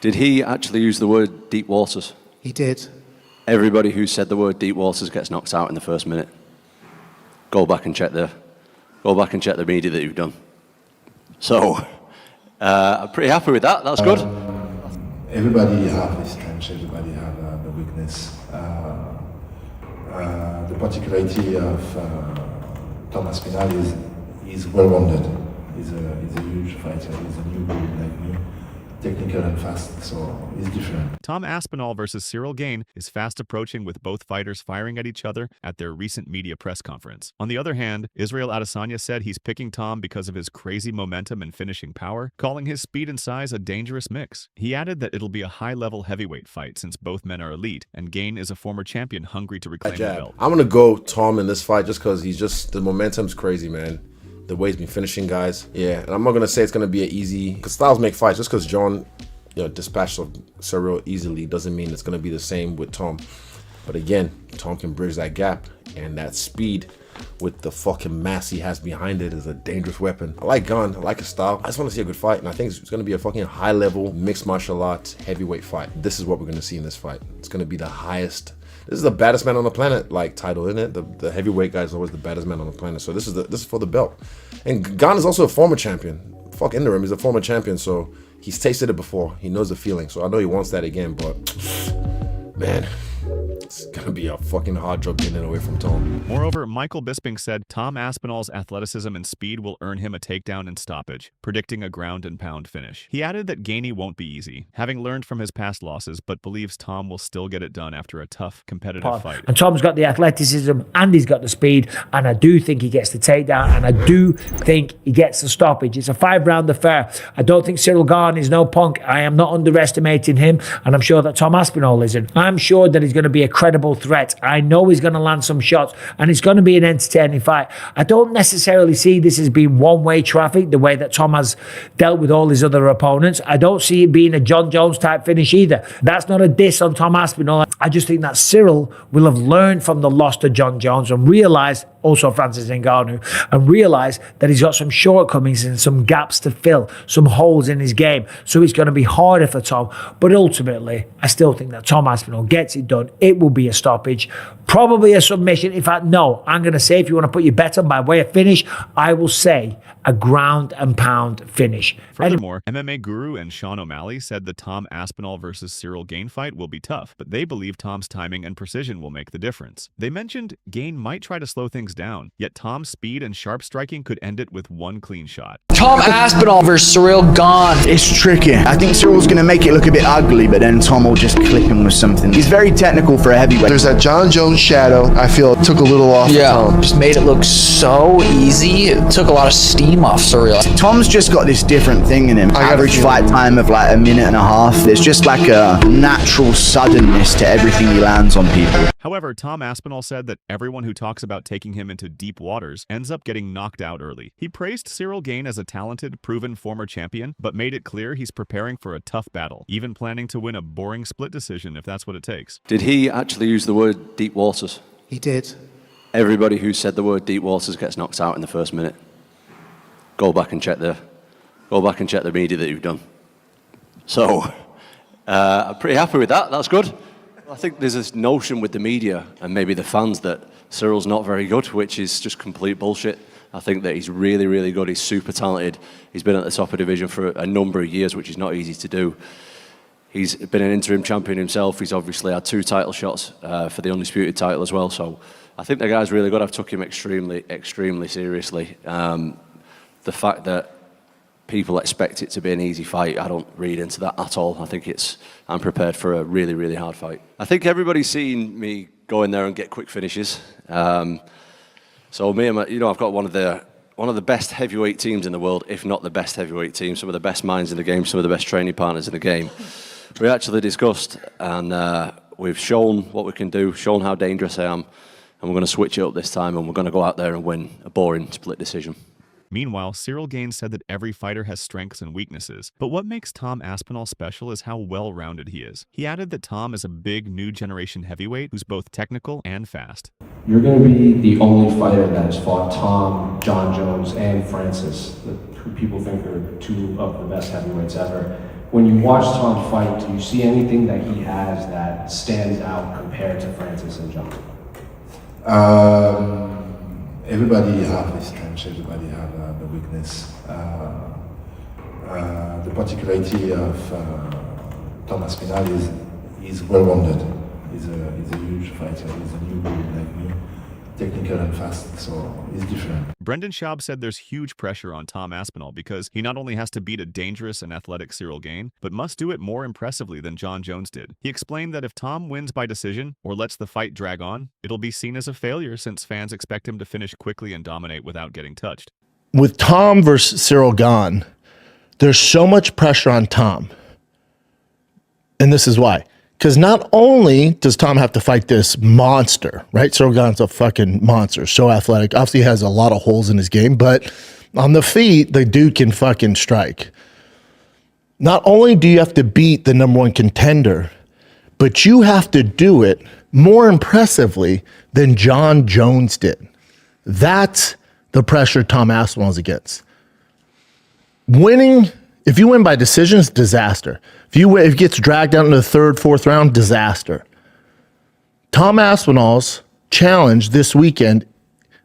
Did he actually use the word deep waters? He did. Everybody who said the word deep waters gets knocked out in the first minute. Go back and check the media that you've done. So, I'm pretty happy with that. That's good. Everybody have his strengths. Everybody have the weakness. The particularity of Tom Aspinall is he's well-rounded. He's a huge fighter. He's a new breed like me. Technical and fast, so it's different. Tom Aspinall versus Ciryl Gane is fast approaching, with both fighters firing at each other at their recent media press conference. On the other hand, Israel Adesanya said he's picking Tom because of his crazy momentum and finishing power, calling his speed and size a dangerous mix. He added that it'll be a high-level heavyweight fight since both men are elite, and Gane is a former champion hungry to reclaim the belt. I'm gonna go Tom in this fight just because the momentum's crazy, man. The way he's been finishing guys. Yeah, and I'm not going to say it's going to be an easy, because styles make fights. Just because John dispatched Ciryl easily doesn't mean it's going to be the same with Tom. But again, Tom can bridge that gap, and that speed with the fucking mass he has behind it is a dangerous weapon. I like Gane, I like his style. I just want to see a good fight, and I think it's going to be a fucking high-level mixed martial arts heavyweight fight. This is what we're going to see in this fight. It's going to be the highest. This is the baddest man on the planet, like, title, isn't it? The heavyweight guy is always the baddest man on the planet. So this is for the belt. And Gane is also a former champion. Fuck interim, he's a former champion, so he's tasted it before. He knows the feeling. So I know he wants that again, but man, it's gonna be a fucking hard job getting it away from Tom. Moreover, Michael Bisping said Tom Aspinall's athleticism and speed will earn him a takedown and stoppage, predicting a ground and pound finish. He added that Gane won't be easy, having learned from his past losses, but believes Tom will still get it done after a tough, competitive fight. And Tom's got the athleticism and he's got the speed, and I do think he gets the takedown, and I do think he gets the stoppage. It's a 5-round affair. I don't think Ciryl Gane is no punk. I am not underestimating him, and I'm sure that Tom Aspinall isn't. I'm sure that he's going to be a credible threat. I know he's going to land some shots, and it's going to be an entertaining fight. I don't necessarily see this as being one-way traffic the way that Tom has dealt with all his other opponents. I don't see it being a John Jones type finish either. That's not a diss on Tom Aspinall. I just think that Ciryl will have learned from the loss to John Jones and realised, also Francis Ngannou, and realised that he's got some shortcomings and some gaps to fill, some holes in his game. So it's going to be harder for Tom. But ultimately, I still think that Tom Aspinall gets it done. It will be a stoppage, probably a submission. In fact, no, I'm going to say, if you want to put your bet on by way of finish, I will say a ground and pound finish. Furthermore, MMA guru and Sean O'Malley said the Tom Aspinall versus Ciryl Gane fight will be tough, but they believe Tom's timing and precision will make the difference. They mentioned Gane might try to slow things down, yet Tom's speed and sharp striking could end it with one clean shot. Tom Aspinall versus Ciryl Gane. It's tricky. I think Cyryl's going to make it look a bit ugly, but then Tom will just clip him with something. He's very technical for a heavyweight. There's that John Jones shadow, I feel it took a little off Tom. Just made it look so easy. It took a lot of steam off Ciryl. Tom's just got this different thing in him. Average fight time of like 1.5 minutes. There's just like a natural suddenness to everything he lands on people. However, Tom Aspinall said that everyone who talks about taking him into deep waters ends up getting knocked out early. He praised Ciryl Gane as a talented, proven former champion, but made it clear he's preparing for a tough battle, even planning to win a boring split decision if that's what it takes. Did he actually use the word deep waters? He did. Everybody who said the word deep waters gets knocked out in the first minute. Go back and check the media that you've done. So, I'm pretty happy with that. That's good. I think there's this notion with the media and maybe the fans that Cyryl's not very good, which is just complete bullshit. I think that he's really, really good. He's super talented. He's been at the top of the division for a number of years, which is not easy to do. He's been an interim champion himself. He's obviously had 2 title shots for the undisputed title as well. So I think the guy's really good. I've took him extremely, extremely seriously. The fact that people expect it to be an easy fight, I don't read into that at all. I think I'm prepared for a really, really hard fight. I think everybody's seen me go in there and get quick finishes. So me and I've got one of the best heavyweight teams in the world, if not the best heavyweight team, some of the best minds in the game, some of the best training partners in the game. We actually discussed, and we've shown what we can do, shown how dangerous I am, and we're going to switch it up this time, and we're going to go out there and win a boring split decision. Meanwhile, Ciryl Gane said that every fighter has strengths and weaknesses, but what makes Tom Aspinall special is how well-rounded he is. He added that Tom is a big, new generation heavyweight who's both technical and fast. You're going to be the only fighter that has fought Tom, John Jones, and Francis, who people think are 2 of the best heavyweights ever. When you watch Tom fight, do you see anything that he has that stands out compared to Francis and John? Everybody have his strengths, everybody have the weakness. The particularity of Tom Aspinall is he's well-rounded. He's a huge fighter. He's a new breed like me, technical and fast, so he's different. Brendan Schaub said there's huge pressure on Tom Aspinall because he not only has to beat a dangerous and athletic Ciryl Gane, but must do it more impressively than John Jones did. He explained that if Tom wins by decision or lets the fight drag on, it'll be seen as a failure since fans expect him to finish quickly and dominate without getting touched. With Tom versus Ciryl Gane, there's so much pressure on Tom. And this is why. Because not only does Tom have to fight this monster, right? Ciryl Gane's a fucking monster, so athletic. Obviously, he has a lot of holes in his game, but on the feet, the dude can fucking strike. Not only do you have to beat the number one contender, but you have to do it more impressively than John Jones did. That's the pressure Tom Aspinall is against. Winning, if you win by decision, it's disaster. If it gets dragged out into the third, fourth round, disaster. Tom Aspinall's challenge this weekend,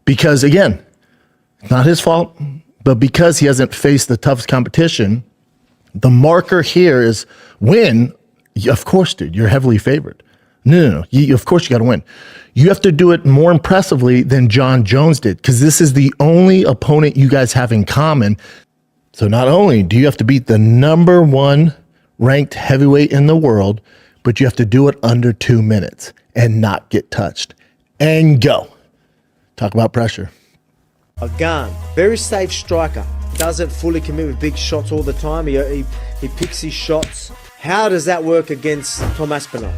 because again, not his fault, but because he hasn't faced the toughest competition, the marker here is win. Of course, dude, you're heavily favored. No. Of course you got to win. You have to do it more impressively than John Jones did, because this is the only opponent you guys have in common. So not only do you have to beat the number one ranked heavyweight in the world, but you have to do it under 2 minutes and not get touched. And go. Talk about pressure. Gane, very safe striker. Doesn't fully commit with big shots all the time. He picks his shots. How does that work against Tom Aspinall?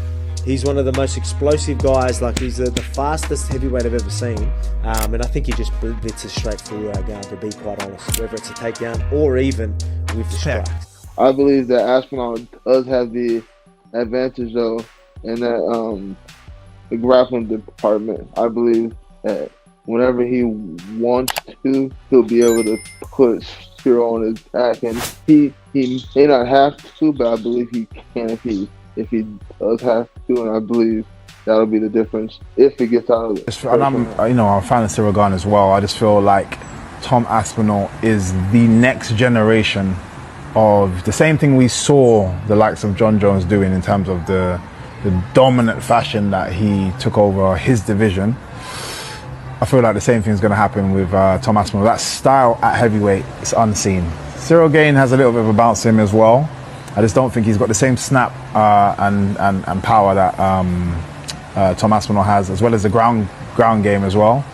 He's one of the most explosive guys. Like, he's the fastest heavyweight I've ever seen. And I think he just blitzes straight through Gane, to be quite honest. Whether it's a takedown or even with the strikes. I believe that Aspinall does have the advantage, though, in that the grappling department. I believe that whenever he wants to, he'll be able to put Ciryl on his back. And he may not have to, but I believe he can if he does have to, and I believe that'll be the difference if he gets out of it. And I'm a fan of Ciryl Gane as well. I just feel like Tom Aspinall is the next generation of the same thing we saw the likes of John Jones doing in terms of the dominant fashion that he took over his division. I feel like the same thing is going to happen with Tom Aspinall. That style at heavyweight is unseen. Ciryl Gane has a little bit of a bounce to him as well. I just don't think he's got the same snap and power that Tom Aspinall has, as well as the ground game as well.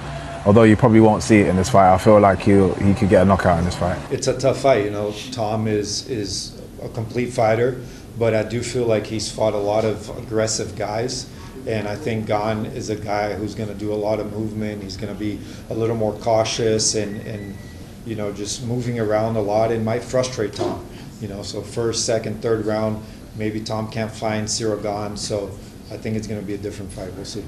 Although you probably won't see it in this fight, I feel like he could get a knockout in this fight. It's a tough fight, Tom is a complete fighter, but I do feel like he's fought a lot of aggressive guys, and I think Gane is a guy who's going to do a lot of movement. He's going to be a little more cautious and just moving around a lot. It might frustrate Tom. So first, second, third round, maybe Tom can't find Ciryl Gane, so I think it's going to be a different fight. We'll see.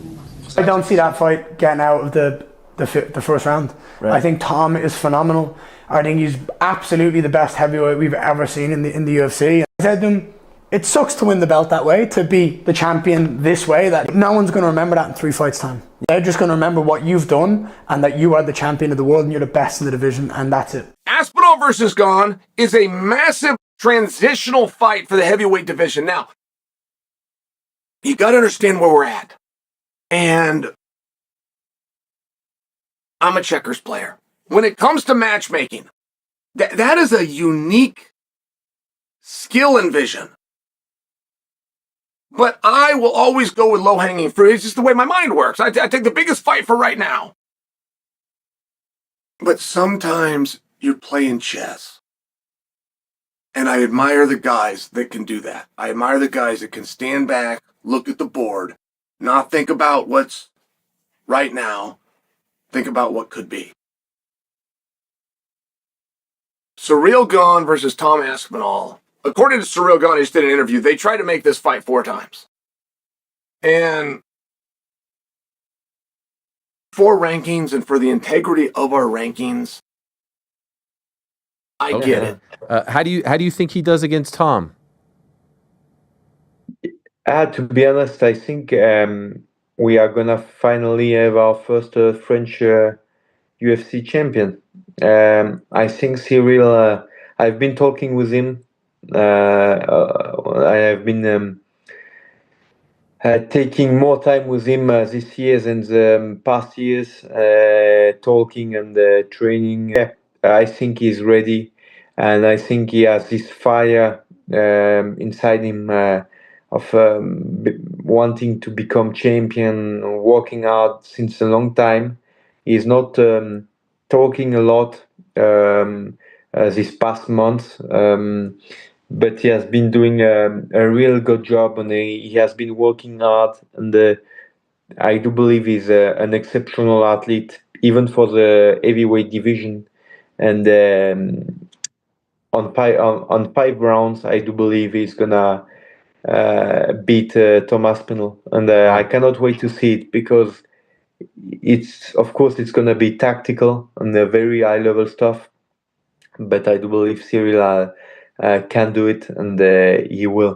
I don't see that fight getting out of the first round. Right. I think Tom is phenomenal. I think he's absolutely the best heavyweight we've ever seen in the UFC. I said to him, it sucks to win the belt that way, to be the champion this way, that no one's going to remember that in 3 fights time. They're just going to remember what you've done and that you are the champion of the world and you're the best in the division, and that's it. Aspinall versus Gane is a massive transitional fight for the heavyweight division. Now, you got to understand where we're at. And I'm a checkers player. When it comes to matchmaking, that is a unique skill and vision. But I will always go with low-hanging fruit. It's just the way my mind works. I take the biggest fight for right now. But sometimes you're playing chess. And I admire the guys that can do that. I admire the guys that can stand back, look at the board, not think about what's right now, think about what could be. Ciryl Gane versus Tom Aspinall. According to Ciryl Gane, he just did an interview. They tried to make this fight 4 times. And for rankings and for the integrity of our rankings, I get it. How do you think he does against Tom? To be honest, I think we are gonna finally have our first French UFC champion. I think Ciryl. I've been talking with him. I have been taking more time with him this year than the past years, talking and training. Yeah, I think he's ready, and I think he has this fire inside him of wanting to become champion, working hard since a long time. He's not talking a lot this past month. But he has been doing a real good job, and he has been working hard. And I do believe he's an exceptional athlete, even for the heavyweight division. And on 5 rounds, I do believe he's gonna beat Tom Aspinall, and I cannot wait to see it because of course it's gonna be tactical and very high level stuff. But I do believe Ciryl can do it, and he will.